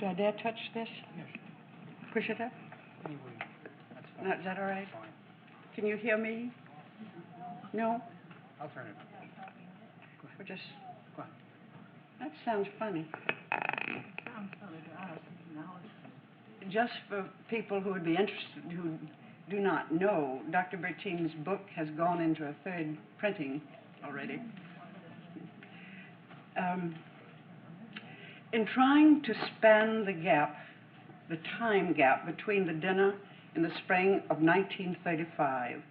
Do I dare touch this? Yes. Push it up? Anyway, that's fine. No, is that all right? That's fine. Can you hear me? No? I'll turn it up. Or just... Go ahead. That sounds funny. It sounds funny to us. Now it's Just for people who would be interested, who do not know, Dr. Bertin's book has gone into a third printing already. In trying to span the gap, the time gap between the dinner in the spring of 1935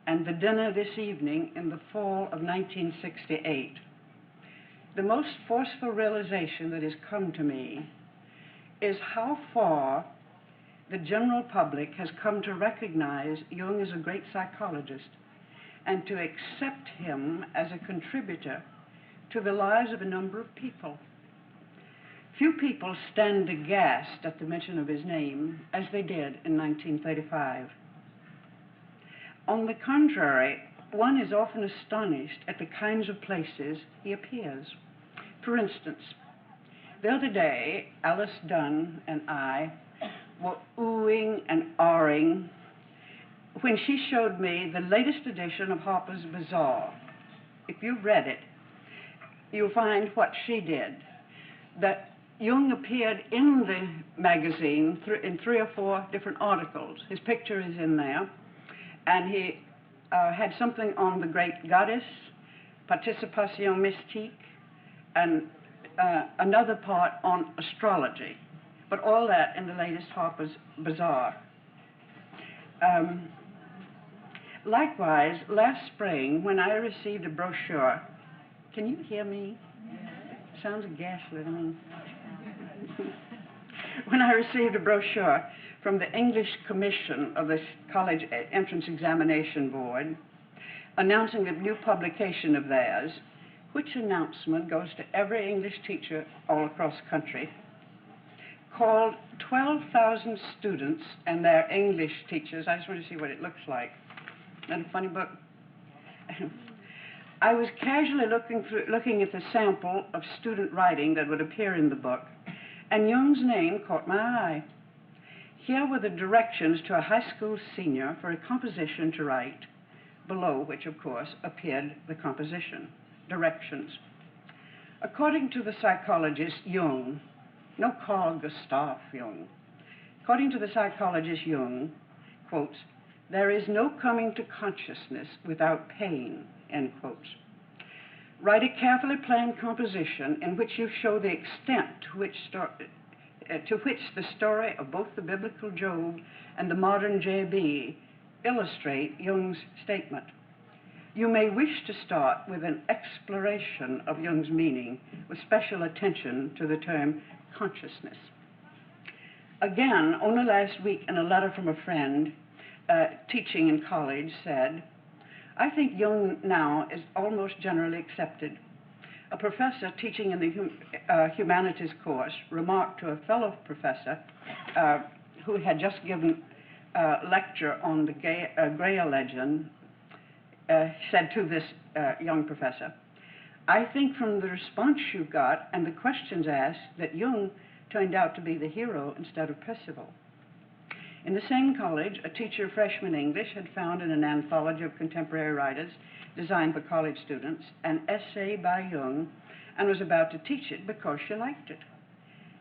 and the dinner this evening in the fall of 1968, the most forceful realization that has come to me is how far the general public has come to recognize Jung as a great psychologist and to accept him as a contributor to the lives of a number of people. Few people stand aghast at the mention of his name as they did in 1935. On the contrary, one is often astonished at the kinds of places he appears. For instance, the other day, Alice Dunn and I were oohing and ahhing when she showed me the latest edition of Harper's Bazaar. If you've read it, you'll find what she did, that Jung appeared in the magazine in 3 or 4 different articles. His picture is in there, and he had something on the great goddess, Participation Mystique, and another part on astrology, but all that in the latest Harper's Bazaar. Likewise, last spring, when I received a brochure, can you hear me? Sounds ghastly to me. When I received a brochure from the English Commission of the College Entrance Examination Board announcing a new publication of theirs, which announcement goes to every English teacher all across the country, called 12,000 students and their English teachers. I just want to see what it looks like. Isn't that a funny book? I was casually looking at the sample of student writing that would appear in the book, and Jung's name caught my eye. Here were the directions to a high school senior for a composition to write, below which, of course, appeared the composition. Directions. According to the psychologist Jung, no Carl Gustav Jung, according to the psychologist Jung, quotes, "There is no coming to consciousness without pain," end quotes. Write a carefully planned composition in which you show the extent to which the story of both the biblical Job and the modern J.B. illustrate Jung's statement. You may wish to start with an exploration of Jung's meaning with special attention to the term consciousness. Again, only last week in a letter from a friend teaching in college said, I think Jung now is almost generally accepted. A professor teaching in the humanities course remarked to a fellow professor who had just given a lecture on the Grail legend, said to this young professor, I think from the response you got and the questions asked that Jung turned out to be the hero instead of Percival. In the same college, a teacher of freshman English had found in an anthology of contemporary writers designed for college students an essay by Jung and was about to teach it because she liked it.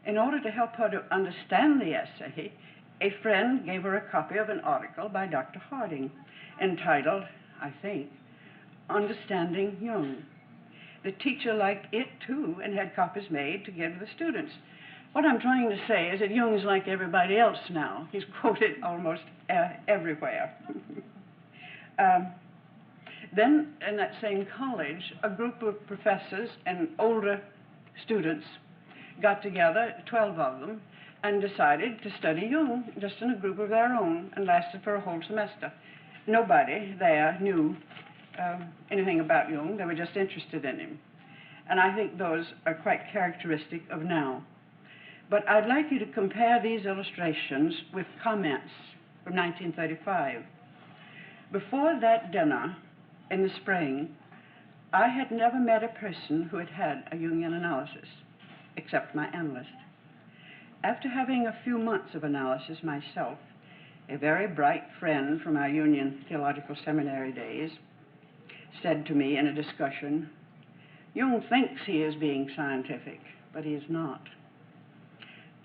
In order to help her to understand the essay, a friend gave her a copy of an article by Dr. Harding entitled, I think, Understanding Jung. The teacher liked it too and had copies made to give to the students. What I'm trying to say is that Jung is like everybody else now. He's quoted almost everywhere. Then, in that same college, a group of professors and older students got together, 12 of them, and decided to study Jung just in a group of their own, and lasted for a whole semester. Nobody there knew anything about Jung. They were just interested in him. And I think those are quite characteristic of now. But I'd like you to compare these illustrations with comments from 1935. Before that dinner in the spring, I had never met a person who had had a Jungian analysis, except my analyst. After having a few months of analysis myself, a very bright friend from our Union Theological Seminary days said to me in a discussion, "Jung thinks he is being scientific, but he is not."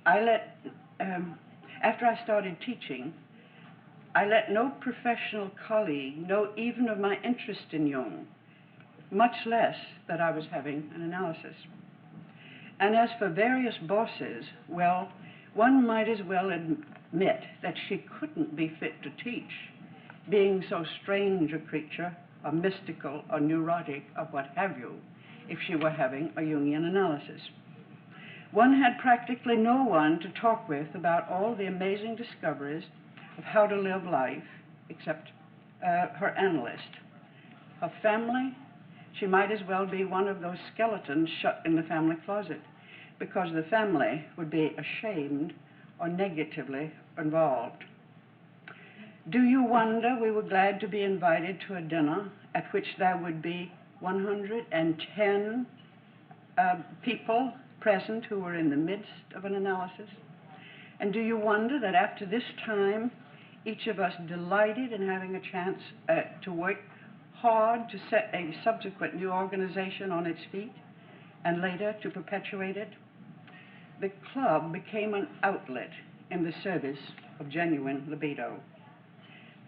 After I started teaching, I let no professional colleague know even of my interest in Jung, much less that I was having an analysis. And as for various bosses, well, one might as well admit that she couldn't be fit to teach, being so strange a creature, or mystical, or neurotic, or what have you, if she were having a Jungian analysis. One had practically no one to talk with about all the amazing discoveries of how to live life, except her analyst. Her family, she might as well be one of those skeletons shut in the family closet, because the family would be ashamed or negatively involved. Do you wonder we were glad to be invited to a dinner at which there would be 110 people present who were in the midst of an analysis? And do you wonder that after this time, each of us delighted in having a chance to work hard to set a subsequent new organization on its feet, and later to perpetuate it? The club became an outlet in the service of genuine libido.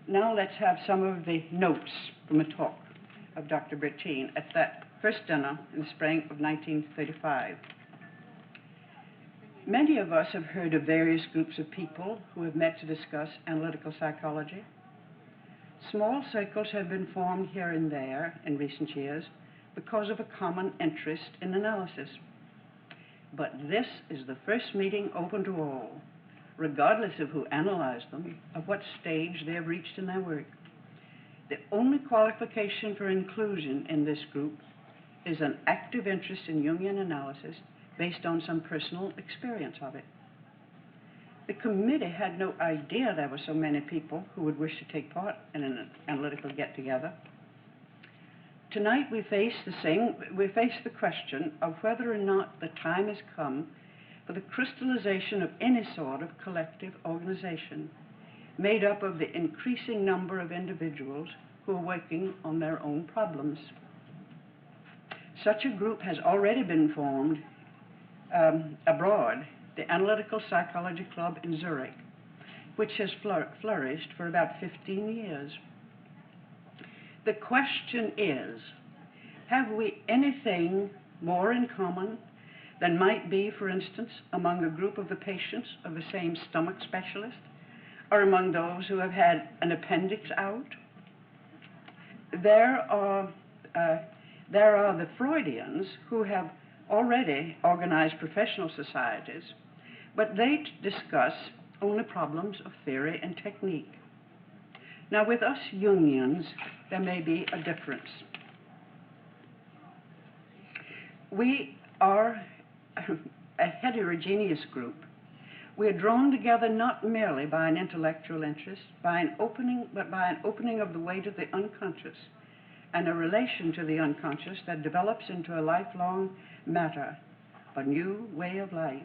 Now let's have some of the notes from a talk of Dr. Bertine at that first dinner in the spring of 1935. Many of us have heard of various groups of people who have met to discuss analytical psychology. Small circles have been formed here and there in recent years because of a common interest in analysis. But this is the first meeting open to all, regardless of who analyzed them, of what stage they have reached in their work. The only qualification for inclusion in this group is an active interest in Jungian analysis based on some personal experience of it. The committee had no idea there were so many people who would wish to take part in an analytical get-together. Tonight we face the question of whether or not the time has come for the crystallization of any sort of collective organization made up of the increasing number of individuals who are working on their own problems. Such a group has already been formed abroad, the Analytical Psychology Club in Zurich, which has flourished for about 15 years. The question is, have we anything more in common than might be, for instance, among a group of the patients of the same stomach specialist, or among those who have had an appendix out? There are the Freudians who have already organized professional societies, but they discuss only problems of theory and technique. Now, with us Jungians, there may be a difference. We are a heterogeneous group. We are drawn together not merely by an intellectual interest, but by an opening of the way to the unconscious, and a relation to the unconscious that develops into a lifelong matter, a new way of life.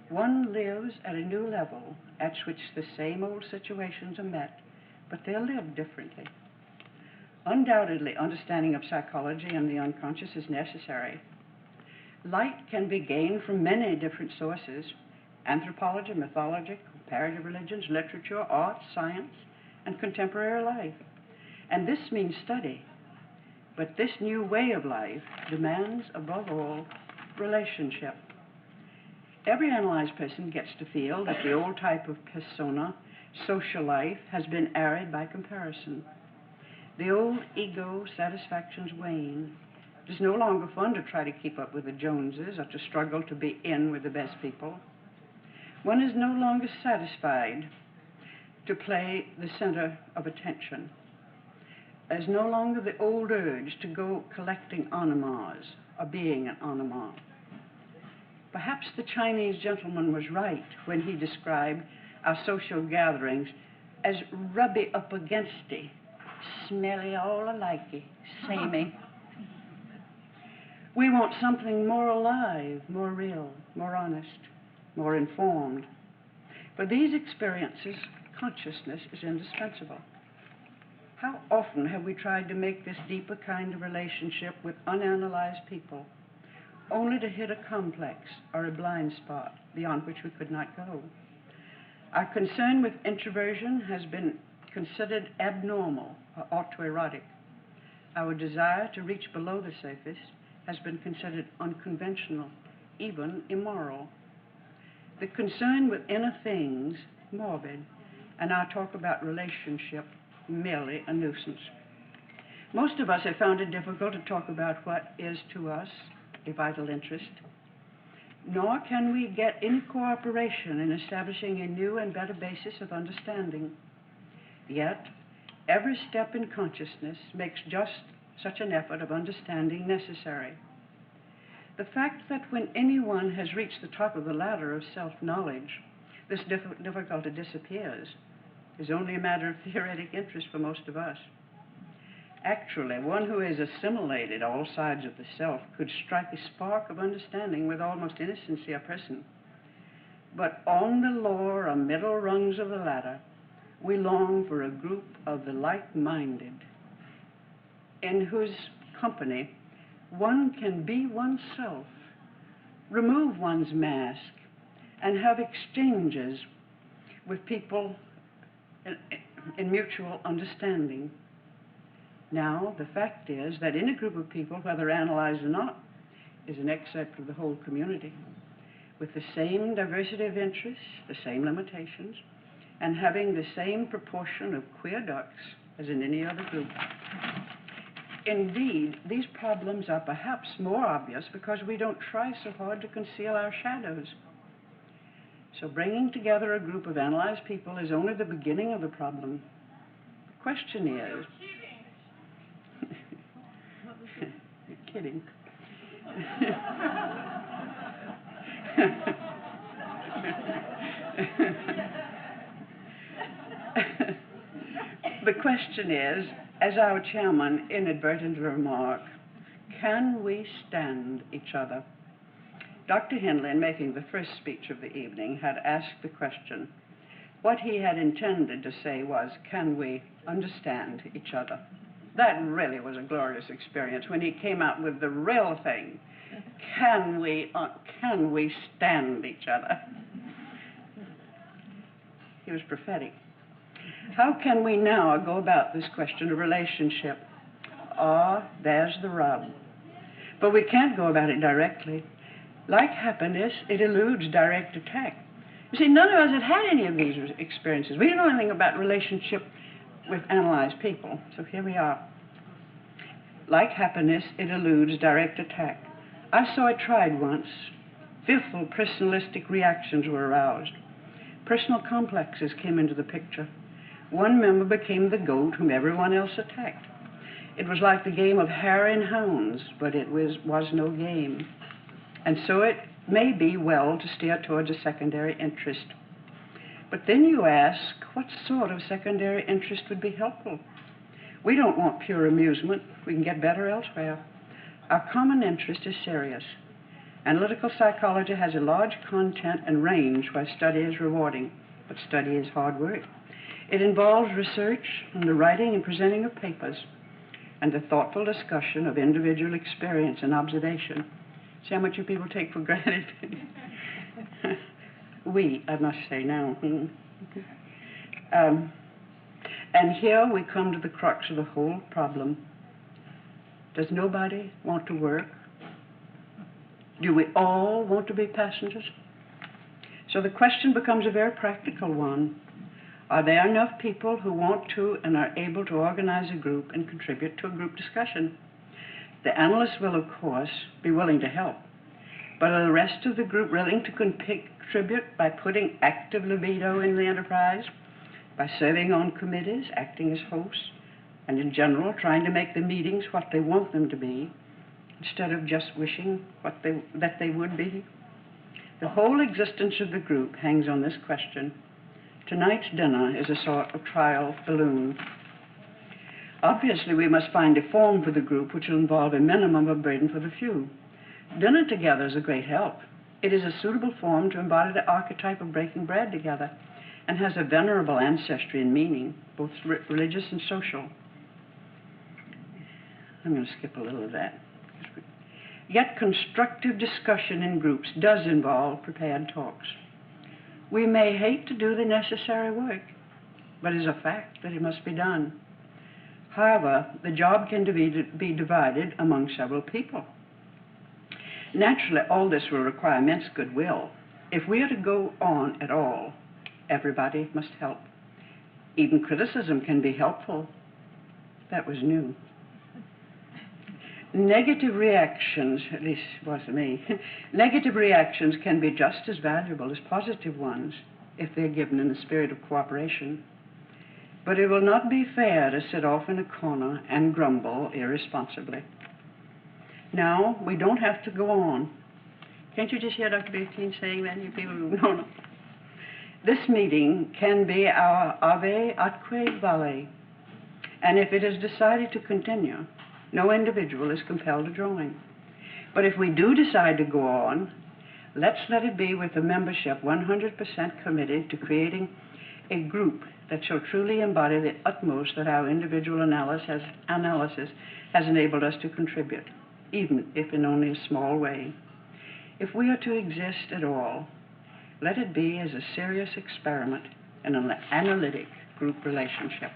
One lives at a new level at which the same old situations are met, but they're lived differently. Undoubtedly, understanding of psychology and the unconscious is necessary. Light can be gained from many different sources: anthropology, mythology, comparative religions, literature, art, science, and contemporary life. And this means study. But this new way of life demands, above all, relationship. Every analyzed person gets to feel that the old type of persona, social life, has been arid by comparison. The old ego satisfactions wane. It is no longer fun to try to keep up with the Joneses or to struggle to be in with the best people. One is no longer satisfied to play the center of attention. There's no longer the old urge to go collecting animas or being an anima. Perhaps the Chinese gentleman was right when he described our social gatherings as rubby up against-y, smelly all alike-y, samey. We want something more alive, more real, more honest. more informed. For these experiences, consciousness is indispensable. How often have we tried to make this deeper kind of relationship with unanalyzed people, only to hit a complex or a blind spot beyond which we could not go? Our concern with introversion has been considered abnormal or autoerotic. Our desire to reach below the surface has been considered unconventional, even immoral. The concern with inner things, morbid, and our talk about relationship, merely a nuisance. Most of us have found it difficult to talk about what is to us a vital interest, nor can we get any cooperation in establishing a new and better basis of understanding. Yet, every step in consciousness makes just such an effort of understanding necessary. The fact that when anyone has reached the top of the ladder of self-knowledge, this difficulty disappears is only a matter of theoretic interest for most of us. Actually, one who has assimilated all sides of the self could strike a spark of understanding with almost innocency a person. But on the lower or middle rungs of the ladder, we long for a group of the like-minded, in whose company one can be oneself, remove one's mask, and have exchanges with people in mutual understanding. Now, the fact is that in a group of people, whether analyzed or not, is an excerpt of the whole community, with the same diversity of interests, the same limitations, and having the same proportion of queer ducks as in any other group. Indeed, these problems are perhaps more obvious because we don't try so hard to conceal our shadows. So bringing together a group of analyzed people is only the beginning of the problem. The question is... You're kidding. The question is, as our chairman inadvertently remarked, can we stand each other? Dr. Henley, in making the first speech of the evening, had asked the question. What he had intended to say was, can we understand each other? That really was a glorious experience when he came out with the real thing. Can we stand each other? He was prophetic. How can we now go about this question of relationship? There's the rub. But we can't go about it directly. Like happiness, it eludes direct attack. You see, none of us had had any of these experiences. We didn't know anything about relationship with analyzed people. So here we are. Like happiness, it eludes direct attack. I saw it tried once. Fearful personalistic reactions were aroused. Personal complexes came into the picture. One member became the goat whom everyone else attacked. It was like the game of hare and hounds, but it was no game. And so it may be well to steer towards a secondary interest. But then you ask, what sort of secondary interest would be helpful? We don't want pure amusement. We can get better elsewhere. Our common interest is serious. Analytical psychology has a large content and range where study is rewarding, but study is hard work. It involves research and the writing and presenting of papers and the thoughtful discussion of individual experience and observation. See how much you people take for granted? I must say now. And here we come to the crux of the whole problem. Does nobody want to work? Do we all want to be passengers? So the question becomes a very practical one. Are there enough people who want to and are able to organize a group and contribute to a group discussion? The analysts will, of course, be willing to help. But are the rest of the group willing to contribute by putting active libido in the enterprise, by serving on committees, acting as hosts, and in general trying to make the meetings what they want them to be, instead of just wishing that they would be? The whole existence of the group hangs on this question. Tonight's dinner is a sort of trial balloon. Obviously, we must find a form for the group which will involve a minimum of burden for the few. Dinner together is a great help, It is a suitable form to embody the archetype of breaking bread together and has a venerable ancestry and meaning, both religious and social. I'm going to skip a little of that. Yet constructive discussion in groups does involve prepared talks. We may hate to do the necessary work, but it is a fact that it must be done. However, the job can be divided among several people. Naturally, all this will require immense goodwill. If we are to go on at all, everybody must help. Even criticism can be helpful. That was new. Negative reactions, at least it was to me, negative reactions can be just as valuable as positive ones if they're given in the spirit of cooperation. But it will not be fair to sit off in a corner and grumble irresponsibly. Now, we don't have to go on. Can't you just hear Dr. Bufkin saying that, you people who know? This meeting can be our ave atque vale, and if it is decided to continue, no individual is compelled to join. But if we do decide to go on, let's let it be with the membership 100% committed to creating a group that shall truly embody the utmost that our individual analysis has enabled us to contribute, even if in only a small way. If we are to exist at all, let it be as a serious experiment in an analytic group relationship.